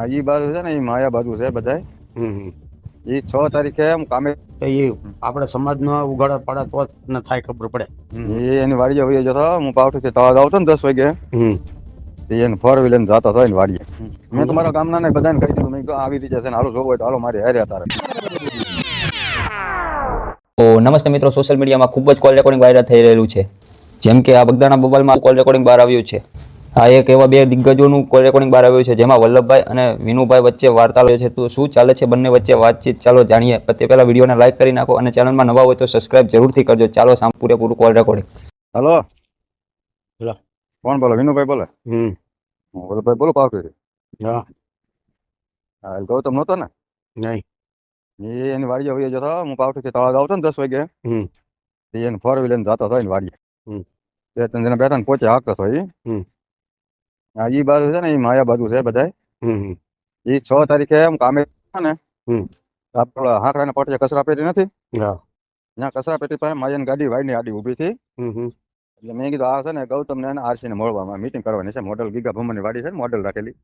આ ઈ બાજુ છે ને એ માયા બાજુ છે બધાય. હમ એ 6 તારીખે એમ કામે તો એ આપણે સમાજનો ઉગાડા પાડા તો જ ને થાય ખબર પડે. એ એની વાડીએ વયો જતો. હું પાવઠીથી તળાવ આવતો ને 10 વાગે એને 4 વ્હીલર જતો હતો એની વાડીએ. મેં તમારા ગામના ને બધાને કહી દીધું, મેં કીધું આવી રીતે છે ને હાલો જોવો હોય તો હાલો મારી હારે તારે. તો નમસ્તે મિત્રો, સોશિયલ મીડિયામાં ખૂબ જ કોલ રેકોર્ડિંગ વાયરલ થઈ રહેલું છે. જેમ કે આ બગદાણા બબલમાં કોલ રેકોર્ડિંગ બહાર આવ્યું છે. આ એક એવા બે દિગ્ગજોનું કોલ રેકોર્ડિંગ બહાર આવ્યું છે જેમાં વલ્લભભાઈ અને વિનુભાઈ વચ્ચે વાર્તાલાપ છે. તો શું ચાલે છે બંને વચ્ચે વાતચીત, ચાલો જાણીએ. તે પહેલા વિડીયોને લાઈક કરી નાખો અને ચેનલમાં નવા હોય તો સબસ્ક્રાઇબ જરૂરથી કરજો. ચાલો પૂરેપૂરું કોલ રેકોર્ડિંગ. હાલો, બોલો. કોણ બોલે? વિનુભાઈ બોલે. વલ્લભભાઈ બોલો પાવઠીથી. હા. હા, ગૌતમ નહોતો ને? નહીં. એ એની વાડીએ વયો જતો. હું પાવઠીથી તળાવ આવતો ને 10 વાગે એને 4 વ્હીલર જતો હતો એની વાડીએ. 2-3 જણા બેઠા ને પોચે હાંકતો હતો એ. હા, ઈ બાજુ છે ને એ માયા બાજુ છે બધાય. એ 6 તારીખે એમ કામે ને આપડે હાંકડાના પટીએ કચરા પેટી નથી, ત્યાં કચરા પેટી પાસે માયાની ગાડી વાયની આડી ઊભી હતી. એટલે મેં કીધું આ છે ને ગૌતમ ને આરસી ને મળવામાં મીટિંગ કરવાની છે. મોડલ ગીગા ભમરની વાડી છે ને, મોડલ રાખેલી.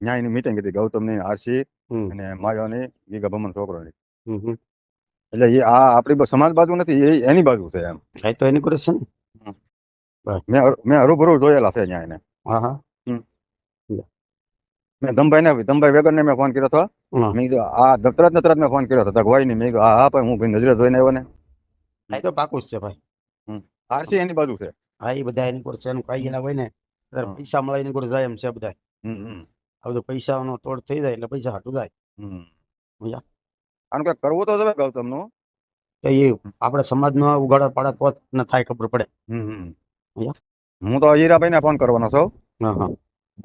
ત્યાં એની મીટિંગ હતી ગૌતમ ની, આરસી અને માયાની, ગીગા ભમન છોકરોની. એટલે એ આ આપણી સમાજ બાજુ નથી, એ એની બાજુ છે એમ. થાય તો એની કરે છે ને. મેં હરુભરું જોયેલા છે ત્યાં એને. હા હા. મેં ધમભાઈ વેગર ને મેં ફોન કર્યો હતો. મેં કીધું આ તરત મેં ફોન કર્યો હતો. હોય નહીં. મેં કીધું હા ભાઈ, હું ભાઈ નજરે જોઈને આવ્યો ને. થાય તો પાકું જ છે ભાઈ. આરસી એની બાજુ છે. હા, એ બધા એની કોર્સ એનું કઈ એના હોય ને પૈસા મળે એની કોર્સ જાય એમ છે બધા. હવે તો પૈસાનો તોડ થઈ જાય એટલે પૈસા હાટું જાય. આનું કઈ કરવું તો હવે ગૌતમ નું. તો એ આપણે સમાજનો ઉગાડા પાડા તો જ ને થાય ખબર પડે. હું તો હીરાભાઈ ને ફોન કરવાનો છું.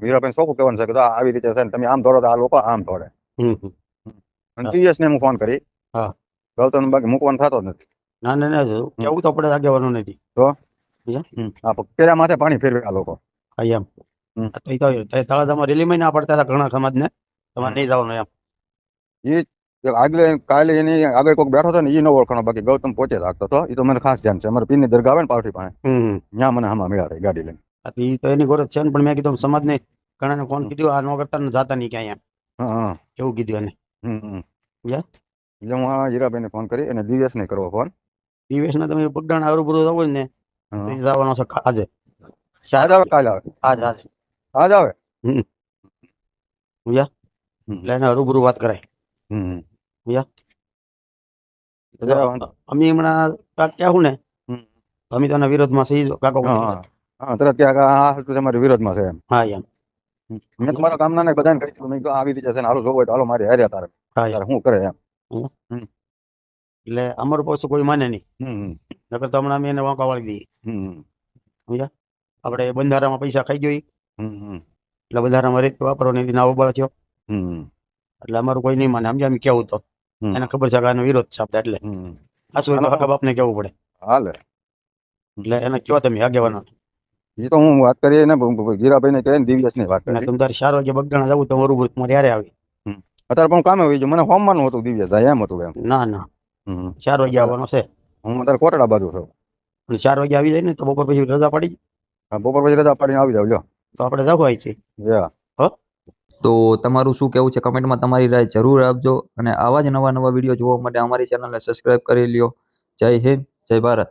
હીરાભાઈ શું કહેવાનું છે કે આવી રીતે છે ને તમે આમ દોડો તો આ લોકો આમ દોડે. અને ટીએસ ને હું ફોન કરી. ગૌતમ બાકી મૂકવાનો થતો જ નથી. ના ના ના, કેવું તો પડે આગેવાનું નથી તો પેલા માથે પાણી ફેરવે આ લોકો. એમ તળાજામાં રેલીમાં ના પડતા હતા ઘણા સમાજને, તમારે નહીં જવાનું એમ. એ આગલે કાલે એની આગળ કોઈક બેઠો હતો ને એ ન ઓળખાણો, બાકી ગૌતમ પોચે રાખતો હતો. એ તો મને ખાસ ધ્યાન છે. અમારે પીરની દરગાહ આવે ને પાવઠી પાસે, ત્યાં મને આમાં મળ્યા હતા ગાડી લઈને. એ તો એની ગોરજ છે ને, પણ મેં કીધું સમાજને ઘણાને ફોન કીધું આ ન કરતા ને જાતા નહીં ક્યાં એમ. એવું કીધું એને. એટલે હું આ હીરાભાઈ ને ફોન કરી અને દિવેશ ને કરવો ફોન. દિવેશ ને તમે બગદાણા હરુભરું જવું ને જવાનો છે આજે. આજ આવે કાલે આવે? આજ આવે. એટલે એને હરુભરું વાત કરાય. અમે હમણાં ક્યાં ને અમે તો એના વિરોધમાં સહી કાકો. તરત ક્યાંક તમારી વિરોધમાં છે એમ. હા એમ. મેં તમારા ગામના ને બધાને કહી દીધું, મેં કીધું આવી રીતે છે ને હાલો જોવો હોય તો હાલો મારી હારે તારે. શું કરે એમ. એટલે અમારું પાછું કોઈ માને નહીં. નકર તો હમણાં અમે એને વાંકા વાળી દઈએ. આપણે બંધારામાં પૈસા ખાઈ ગયો એટલે બંધારામાં રીત વાપરવાની ના ઉબાળ થયો. એટલે અમારું કોઈ નહીં માને. સમજ્યા? અમે કેવું તો એને ખબર છે કે આનો વિરોધ છે આપણે, એટલે આ શું કાકા બાપને કેવું પડે. હાલે. એટલે એને કયો તમે આગેવાનો. એ તો હું વાત કરી ને ગીરાભાઈ ને કહે ને દિવ્યેશ ની વાત કરી. તમે તારે 4 વાગે બગદાણા જવું તો હરુભરું તમારે યારે આવી. અત્યારે પણ કામે હોય છે. મને હોમવાનું હતું દિવ્યેશ એમ હતું એમ. ના ના, 4 વાગે આવવાનો છે. હું અત્યારે કોટડા બાજુ છું. 4 વાગે આવી જાય ને તો બપોર પછી રજા પડી. બપોર પછી રજા પાડીને આવી જાવ. તો આપણે જવાય છે. તો તમારું શું કહેવું છે કમેન્ટમાં તમારી રાય જરૂર આપજો. અને આવા જ નવા વિડીયો જોવા માટે અમારી ચેનલને સબસ્ક્રાઇબ કરી લ્યો. જય હિન્દ, જય ભારત.